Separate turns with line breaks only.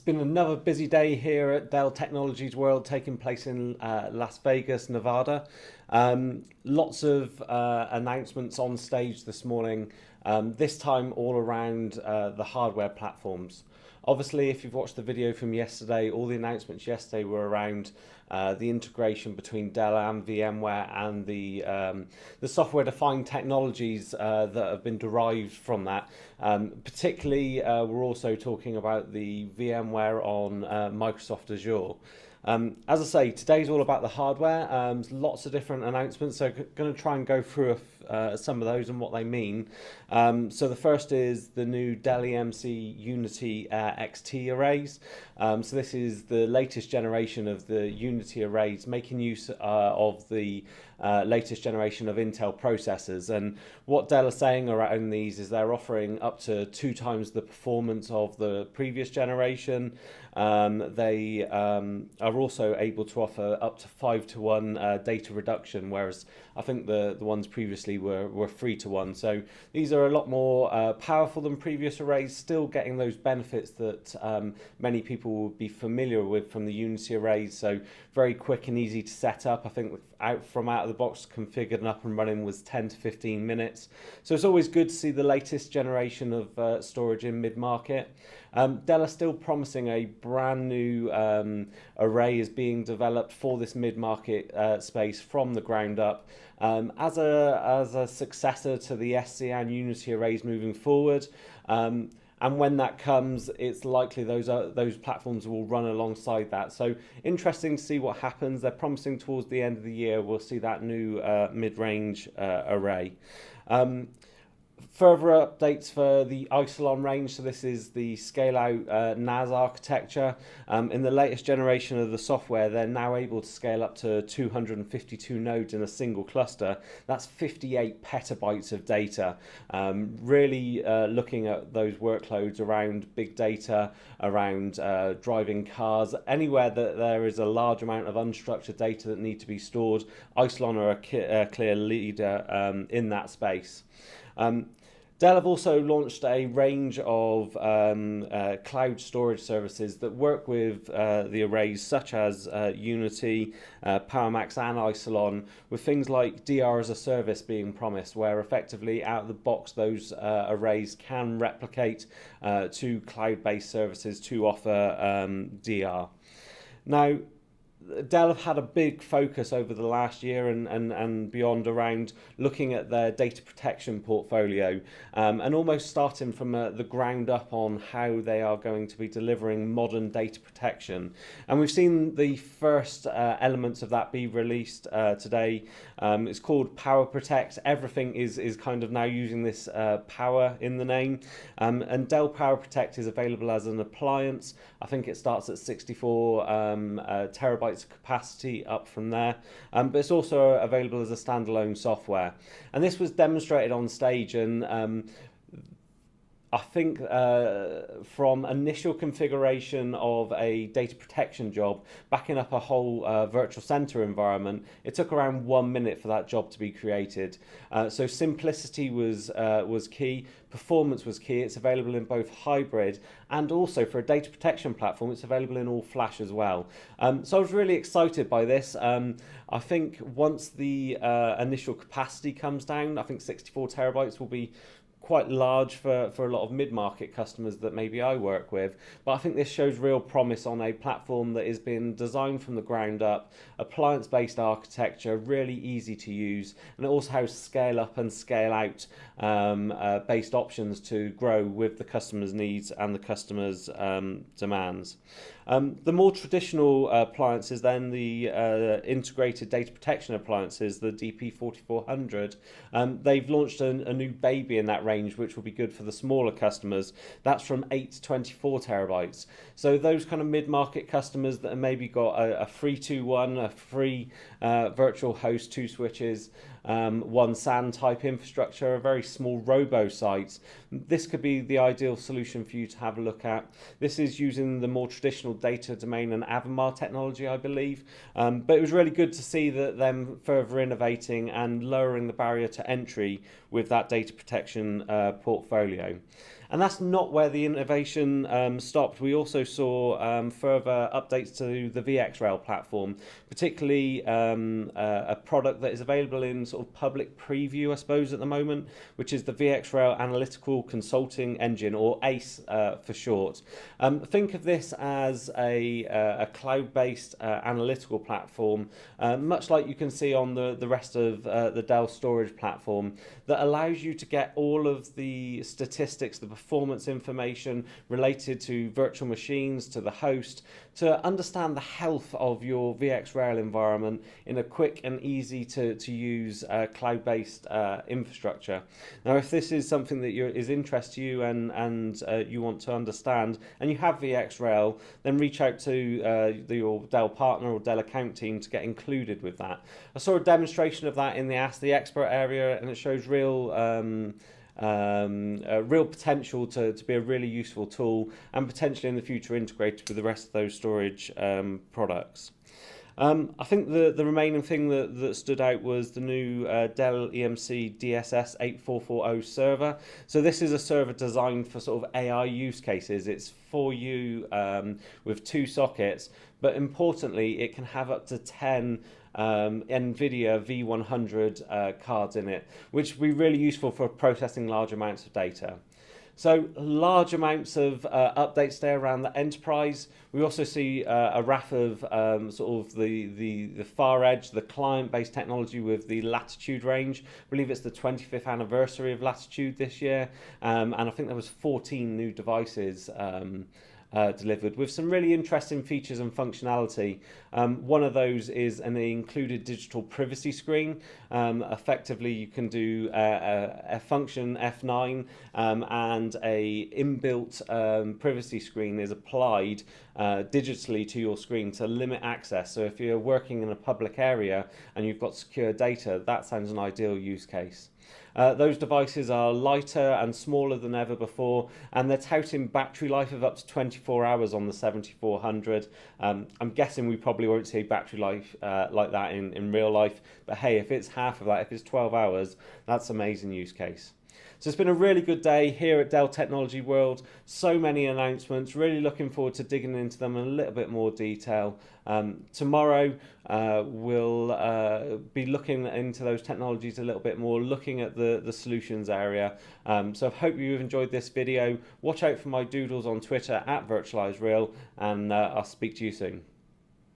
been another busy day here at Dell Technologies World taking place in Las Vegas, Nevada. Lots of announcements on stage this morning, this time all around the hardware platforms. Obviously, if you've watched the video from yesterday, all the announcements yesterday were around the integration between Dell and VMware and the software-defined technologies that have been derived from that. Particularly, we're also talking about the VMware on Microsoft Azure. As I say, today's all about the hardware. Lots of different announcements, so I'm going to try and go through some of those and what they mean. So the first is the new Dell EMC Unity XT arrays. So this is the latest generation of the Unity arrays, making use of the latest generation of Intel processors. And what Dell are saying around these is they're offering up to 2 times the performance of the previous generation. They are also able to offer up to 5-to-1 data reduction, whereas I think the ones previously were 3-to-1. So these are a lot more powerful than previous arrays, still getting those benefits that many people will be familiar with from the Unity arrays. So very quick and easy to set up. I think out of the box configured and up and running was 10 to 15 minutes. So it's always good to see the latest generation of storage in mid-market. Dell are still promising a brand new array is being developed for this mid-market space from the ground up. As a successor to the SC and Unity arrays moving forward. And when that comes, it's likely those platforms will run alongside that. So interesting to see what happens. They're promising towards the end of the year we'll see that new mid-range array. Further updates for the Isilon range. So this is the scale-out NAS architecture. In the latest generation of the software, they're now able to scale up to 252 nodes in a single cluster. That's 58 petabytes of data. Really looking at those workloads around big data, around driving cars, anywhere that there is a large amount of unstructured data that need to be stored. Isilon are a clear leader in that space. Dell have also launched a range of cloud storage services that work with the arrays such as Unity, PowerMax and Isilon, with things like DR as a service being promised, where effectively out of the box those arrays can replicate to cloud-based services to offer DR. Now, Dell have had a big focus over the last year and beyond around looking at their data protection portfolio and almost starting from the ground up on how they are going to be delivering modern data protection. And we've seen the first elements of that be released today. It's called Power Protect. Everything is kind of now using this power in the name. And Dell Power Protect is available as an appliance. I think it starts at 64 terabytes capacity up from there, but it's also available as a standalone software. And this was demonstrated on stage, and I think from initial configuration of a data protection job, backing up a whole virtual center environment, it took around 1 minute for that job to be created. So simplicity was key, performance was key. It's available in both hybrid and also for a data protection platform, it's available in all flash as well. So I was really excited by this. I think once the initial capacity comes down, I think 64 terabytes will be quite large for a lot of mid-market customers that maybe I work with, but I think this shows real promise on a platform that is being designed from the ground up, appliance-based architecture, really easy to use, and it also has scale up and scale out based options to grow with the customer's needs and the customer's demands. The more traditional appliances then, the integrated data protection appliances, the DP4400, they've launched a new baby in that range, which will be good for the smaller customers. That's from 8 to 24 terabytes. So those kind of mid-market customers that have maybe got a 3-2-1, a free virtual host, 2 switches, one SAN type infrastructure, a very small robo sites. This could be the ideal solution for you to have a look at. This is using the more traditional data domain and Avamar technology, I believe. But it was really good to see that them further innovating and lowering the barrier to entry with that data protection portfolio. And that's not where the innovation stopped. We also saw further updates to the VxRail platform, particularly a product that is available in sort of public preview, I suppose, at the moment, which is the VxRail Analytical Consulting Engine, or ACE for short. Think of this as a cloud-based analytical platform, much like you can see on the rest of the Dell storage platform, that allows you to get all of the statistics, the performance information related to virtual machines, to the host, to understand the health of your VxRail environment in a quick and easy to use cloud-based infrastructure. Now, if this is something that is interest to you and you want to understand, and you have VxRail, then reach out to your Dell partner or Dell account team to get included with that. I saw a demonstration of that in the Ask the Expert area, and it shows real potential to be a really useful tool, and potentially in the future integrated with the rest of those storage products. I think the remaining thing that stood out was the new Dell EMC DSS 8440 server. So this is a server designed for sort of AI use cases. It's for you with 2 sockets, but importantly, it can have up to 10 NVIDIA V100 cards in it, which will be really useful for processing large amounts of data. So large amounts of updates there around the enterprise. We also see a raft of sort of the far edge, the client-based technology with the Latitude range. I believe it's the 25th anniversary of Latitude this year, and I think there was 14 new devices delivered with some really interesting features and functionality. One of those is an included digital privacy screen. Effectively, you can do a function F9 and a inbuilt privacy screen is applied digitally to your screen to limit access. So if you're working in a public area and you've got secure data, that sounds an ideal use case. Those devices are lighter and smaller than ever before, and they're touting battery life of up to 24 hours on the 7400. I'm guessing we probably won't see battery life like that in real life, but hey, if it's half of that, if it's 12 hours, that's an amazing use case. So it's been a really good day here at Dell Technologies World. So many announcements, really looking forward to digging into them in a little bit more detail. Tomorrow we'll be looking into those technologies a little bit more, looking at the solutions area. So I hope you've enjoyed this video. Watch out for my doodles on Twitter at VirtualizeReal, and I'll speak to you soon.